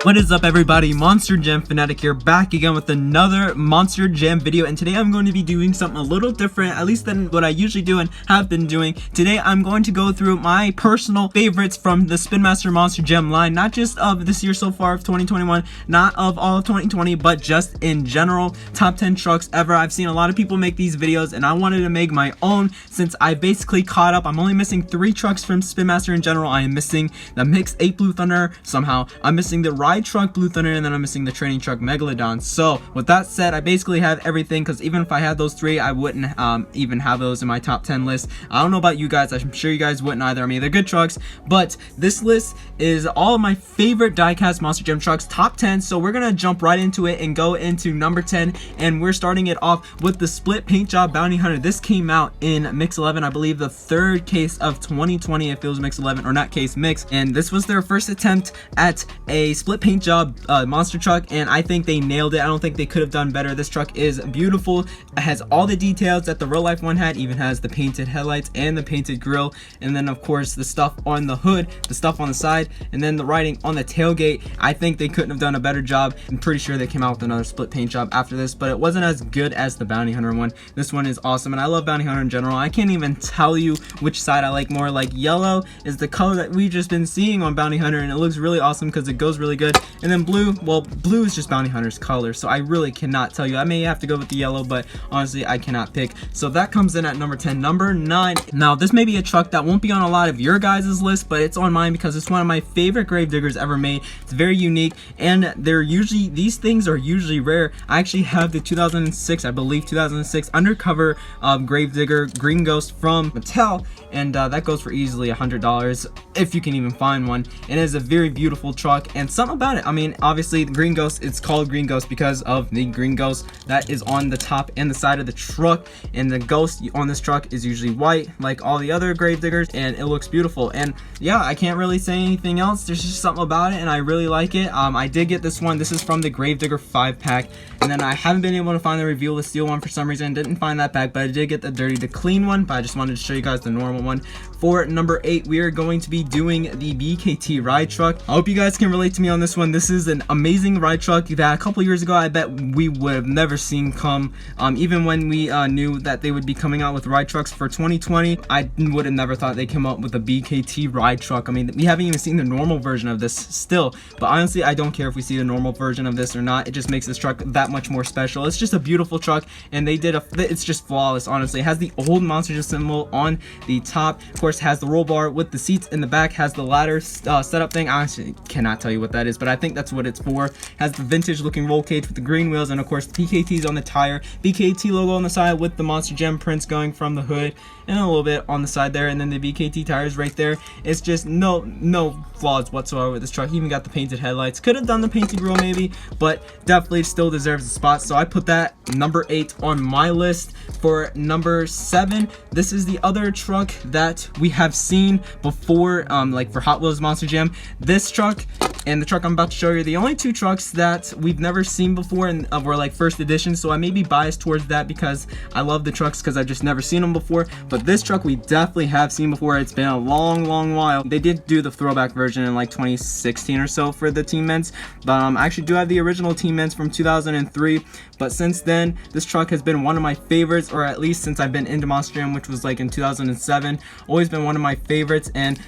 What is up, everybody? Monster Jam Fanatic here, back again with another Monster Jam video, and today I'm going to be doing something a little different, at least than what I usually do and have been doing. Today I'm going to go through my personal favorites from the Spin Master Monster Jam line, not just of this year so far of 2021, not of all of 2020, but just in general, top 10 trucks ever. I've seen a lot of people make these videos, and I wanted to make my own since I basically caught up. I'm only missing 3 trucks from Spin Master in general. I am missing the Mix 8 Blue Thunder somehow. I'm missing the Ride Truck Blue Thunder, and then I'm missing the Training Truck Megalodon. So with that said, I basically have everything, because even if I had those 3, I wouldn't even have those in my top 10 list. I don't know about you guys, I'm sure you guys wouldn't either. I mean, they're good trucks, but this list is all of my favorite diecast Monster Jam trucks, top 10. So we're gonna jump right into it and go into number 10, and we're starting it off with the Split Paint Job Bounty Hunter. This came out in Mix 11, I believe the 3rd case of 2020 if it was Mix 11, or not case, Mix, and this was their first attempt at a split paint job monster truck, and I think they nailed it. I don't think they could have done better. This truck is beautiful. It has all the details that the real life one had, even has the painted headlights and the painted grille, and then of course the stuff on the hood, the stuff on the side, and then the writing on the tailgate. I think they couldn't have done a better job. I'm pretty sure they came out with another split paint job after this, but it wasn't as good as the Bounty Hunter one. This one is awesome, and I love Bounty Hunter in general. I can't even tell you which side I like more. Like, yellow is the color that we've just been seeing on Bounty Hunter, and it looks really awesome because it goes really good. And then blue, well, blue is just Bounty Hunter's color, so I really cannot tell you. I may have to go with the yellow, but honestly I cannot pick. So that comes in at number 10. Number 9, now this may be a truck that won't be on a lot of your guys' list, but it's on mine because it's one of my favorite Gravediggers ever made. It's very unique, and these things are usually rare. I actually have the 2006, I believe 2006 undercover Gravedigger Green Ghost from Mattel, and that goes for easily $100 if you can even find one. It is a very beautiful truck, and something about it, I mean, obviously the Green Ghost, it's called Green Ghost because of the green ghost that is on the top and the side of the truck, and the ghost on this truck is usually white like all the other Gravediggers, and it looks beautiful. And yeah, I can't really say anything else. There's just something about it, and I really like it. I did get this one. This is from the Gravedigger 5-pack, and then I haven't been able to find the Reveal the Steel one for some reason. Didn't find that pack, but I did get the Dirty to Clean one, but I just wanted to show you guys the normal one. For number 8, we are going to be doing the BKT Ride Truck. I hope you guys can relate to me on this one. This is an amazing ride truck that a couple years ago I bet we would have never seen come. Even when we knew that they would be coming out with ride trucks for 2020, I would have never thought they'd come up with a BKT ride truck. I mean, we haven't even seen the normal version of this still, but honestly I don't care if we see the normal version of this or not. It just makes this truck that much more special. It's just a beautiful truck, and it's just flawless, honestly. It has the old Monster Jam symbol on the top, of course has the roll bar with the seats in the back, has the ladder setup thing. I honestly cannot tell you what that is, but I think that's what it's for. Has the vintage looking roll cage with the green wheels, and of course BKT's on the tire, BKT logo on the side with the Monster Jam prints going from the hood and a little bit on the side there, and then the BKT tires right there. It's just no flaws whatsoever with this truck. Even got the painted headlights. Could have done the painted grille maybe, but definitely still deserves a spot, so I put that number 8 on my list. For number 7, this is the other truck that we have seen before, like for Hot Wheels Monster Jam. This truck and the truck I'm about to show you are the only 2 trucks that we've never seen before, and were like first edition, so I may be biased towards that because I love the trucks because I've just never seen them before. But this truck we definitely have seen before. It's been a long while. They did do the throwback version in like 2016 or so for the Team Mints, but I actually do have the original Team Mints from 2003, but since then this truck has been one of my favorites, or at least since I've been into Monster Jam, which was like in 2007. Always been one of my favorites, and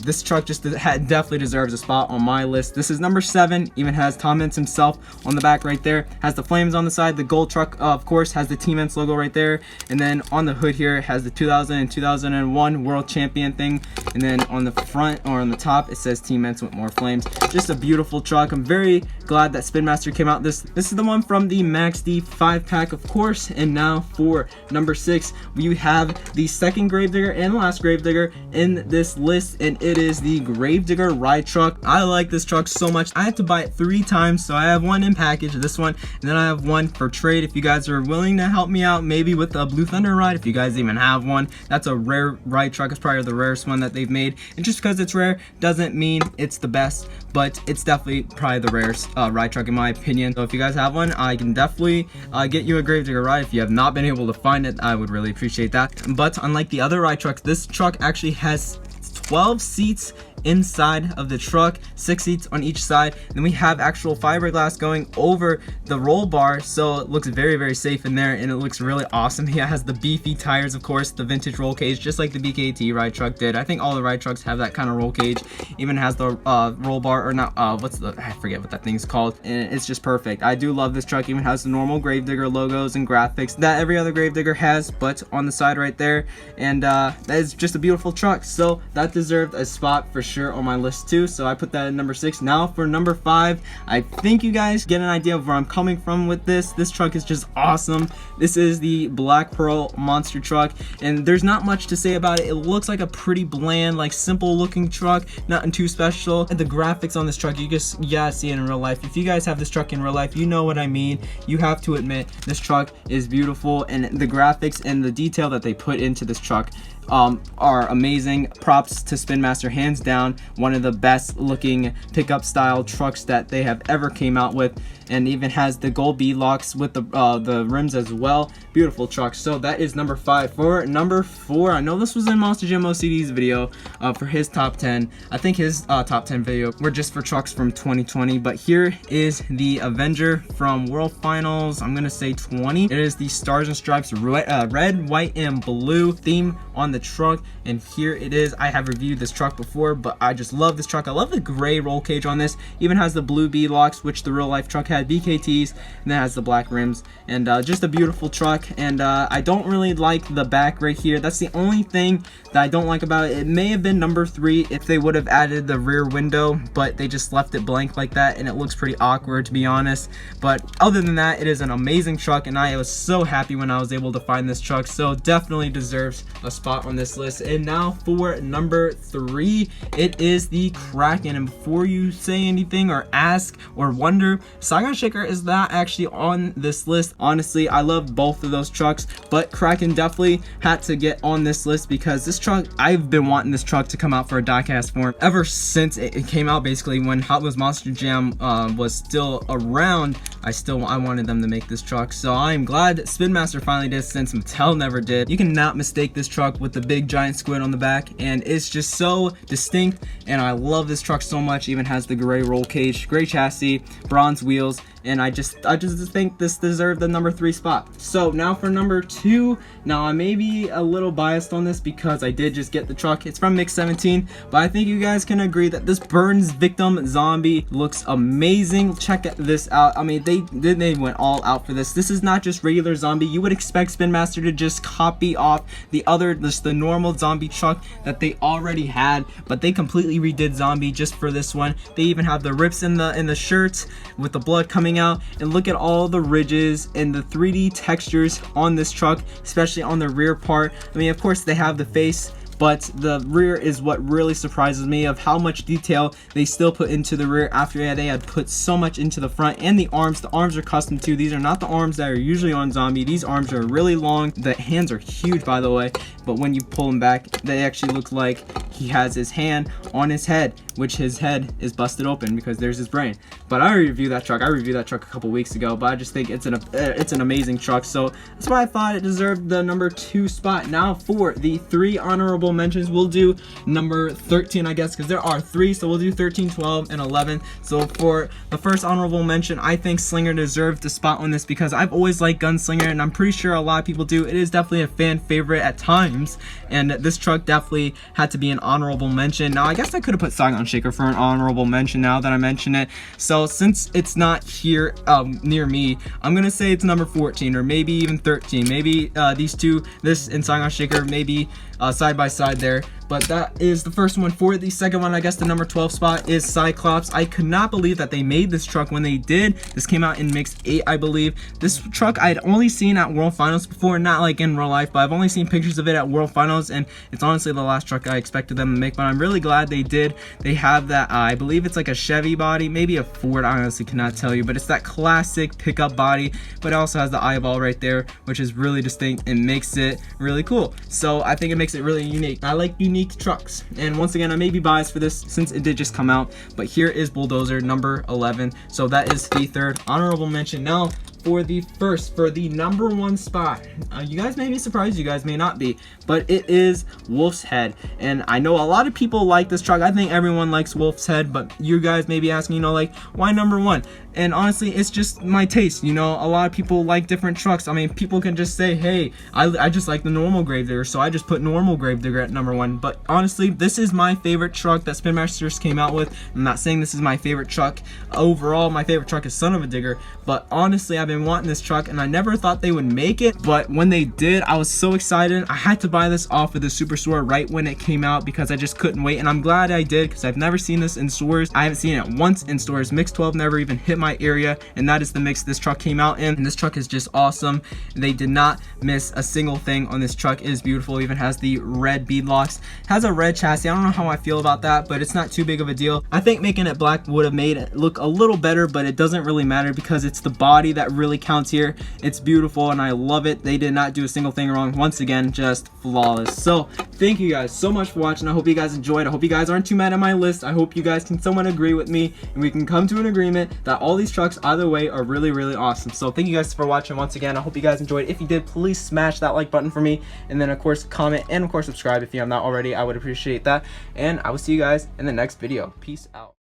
this truck just definitely deserves a spot on my list. This is number 7. Even has Tom Mintz himself on the back right there. Has the flames on the side. The gold truck, of course, has the Team Mints logo right there, and then on the hood here it has the 2000 and 2001 world champion thing, and then on the front, or on the top, it says Team Mints with more flames. Just a beautiful truck. I'm very glad that Spin Master came out. This is the one from the Max D 5-pack, of course. And now for number 6, we have the second Gravedigger and last Gravedigger in this list, and it is the Gravedigger Ride Truck. I like this truck so much. I had to buy it 3 times, so I have one in package, this one, and then I have one for trade. If you guys are willing to help me out, maybe with a Blue Thunder ride, if you guys even have one. That's a rare ride truck. It's probably the rarest one that they've made, and just because it's rare doesn't mean it's the best, but it's definitely probably the rarest ride truck in my opinion. So if you guys have one, I can definitely get you a Gravedigger ride. If you have not been able to find it, I would really appreciate that. But unlike the other ride trucks, this truck actually has 12 seats inside of the truck, 6 seats on each side. Then we have actual fiberglass going over the roll bar, so it looks very, very safe in there, and it looks really awesome. It has the beefy tires, of course, the vintage roll cage, just like the BKT ride truck did. I think all the ride trucks have that kind of roll cage. Even has the roll bar, or not, I forget what that thing's called, and it's just perfect. I do love this truck. Even has the normal Gravedigger logos and graphics that every other Gravedigger has, but on the side right there, and that is just a beautiful truck. So that deserved a spot for sure on my list too, so I put that at number 6. Now for number 5, I think you guys get an idea of where I'm coming from with this. This truck is just awesome. This is the Black Pearl monster truck, and there's not much to say about it. It looks like a pretty bland, like simple looking truck, nothing too special. And the graphics on this truck, you gotta see it in real life. If you guys have this truck in real life, you know what I mean. You have to admit this truck is beautiful, and the graphics and the detail that they put into this truck are amazing. Props to Spin Master, hands down one of the best looking pickup style trucks that they have ever came out with, and even has the gold beadlocks with the rims as well. Beautiful truck. So that is number 5. For number 4, I know this was in Monster Jam OCD's video for his top 10. I think his top 10 video were just for trucks from 2020, but here is the Avenger from World Finals, I'm gonna say 20. It is the Stars and Stripes red, white, and blue theme on the truck, and here it is. I have reviewed this truck before, but I just love this truck. I love the gray roll cage on this. Even has the blue beadlocks, which the real life truck had BKTs, and then has the black rims, and just a beautiful truck. And I don't really like the back right here. That's the only thing that I don't like about it. It may have been number 3 if they would have added the rear window, but they just left it blank like that, and it looks pretty awkward, to be honest. But other than that, it is an amazing truck, and I was so happy when I was able to find this truck. So definitely deserves a spot on this list. And now for number 3, it is the Kraken. And before you say anything or ask or wonder, Saigon Shaker is not actually on this list. Honestly, I love both of those trucks, but Kraken definitely had to get on this list because this truck, I've been wanting this truck to come out for a diecast form ever since it came out. Basically, when Hot Wheels Monster Jam was still around, I wanted them to make this truck. So I'm glad Spin Master finally did, since Mattel never did. You cannot mistake this truck with the big giant squid on the back, and it's just so distinct, and I love this truck so much. Even has the gray roll cage, gray chassis, bronze wheels, and I just think this deserved the number 3 spot. So now for number 2. Now I may be a little biased on this because I did just get the truck. It's from Mix 17, but I think you guys can agree that this Burns Victim Zombie looks amazing. Check this out. I mean, they went all out for this. This is not just regular zombie. You would expect Spin Master to just copy off the normal zombie truck that they already had, but they completely redid zombie just for this one. They even have the rips in the shirts with the blood coming out, and look at all the ridges and the 3D textures on this truck, especially on the rear part. I mean, of course they have the face, but the rear is what really surprises me, of how much detail they still put into the rear after they had put so much into the front. And the arms are custom too. These are not the arms that are usually on zombie. These arms are really long. The hands are huge, by the way, but when you pull them back, they actually look like he has his hand on his head, which his head is busted open because there's his brain. But I reviewed that truck. a couple weeks ago, but I just think it's an amazing truck. So that's why I thought it deserved the number 2 spot. Now for the 3 honorable mentions, we'll do number 13, I guess, because there are 3, so we'll do 13, 12, and 11. So for the first honorable mention, I think Slinger deserved a spot on this because I've always liked Gunslinger, and I'm pretty sure a lot of people do. It is definitely a fan favorite at times, and this truck definitely had to be an honorable mention. Now I guess I could have put Saigon Shaker for an honorable mention now that I mention it. So since it's not here near me, I'm gonna say it's number 14 or maybe even 13. Maybe these two, this and Saigon Shaker, maybe side by side there. But that is the first one. For the second one, I guess the number 12 spot is Cyclops. I could not believe that they made this truck when they did. This came out in Mix 8, I believe. This truck I had only seen at World Finals before, not like in real life, but I've only seen pictures of it at World Finals, and it's honestly the last truck I expected them to make, but I'm really glad they did. They have that, I believe it's like a Chevy body, maybe a Ford, I honestly cannot tell you, but it's that classic pickup body, but it also has the eyeball right there, which is really distinct and makes it really cool. So I think it makes it really unique. I like unique trucks, and once again I may be biased for this since it did just come out, but here is Bulldozer number 11. So that is the third honorable mention. Now for the number one spot. You guys may be surprised, you guys may not be, but it is Wolf's Head. And I know a lot of people like this truck. I think everyone likes Wolf's Head, but you guys may be asking, you know, like, why number one? And honestly, it's just my taste. You know, a lot of people like different trucks. I mean, people can just say, hey, I just like the normal Gravedigger, so I just put normal Gravedigger at number one. But honestly, this is my favorite truck that Spin Masters came out with. I'm not saying this is my favorite truck overall. My favorite truck is Son of a Digger, but honestly, I've been wanting this truck and I never thought they would make it. But when they did, I was so excited. I had to buy this off of the Superstore right when it came out because I just couldn't wait, and I'm glad I did because I've never seen this in stores. I haven't seen it once in stores. Mix 12 never even hit my area, and that is the mix this truck came out in. And this truck is just awesome. They did not miss a single thing on this truck. It is beautiful. It even has the red bead locks. It has a red chassis. I don't know how I feel about that, but it's not too big of a deal. I think making it black would have made it look a little better, but it doesn't really matter because it's the body that really counts here. It's beautiful and I love it. They did not do a single thing wrong. Once again, just flawless. So thank you guys so much for watching. I hope you guys enjoyed. I hope you guys aren't too mad at my list. I hope you guys can somewhat agree with me and we can come to an agreement that all these trucks either way are really, really awesome. So thank you guys for watching once again. I hope you guys enjoyed. If you did, please smash that like button for me, and then of course comment and of course subscribe if you have not already. I would appreciate that, and I will see you guys in the next video. Peace out.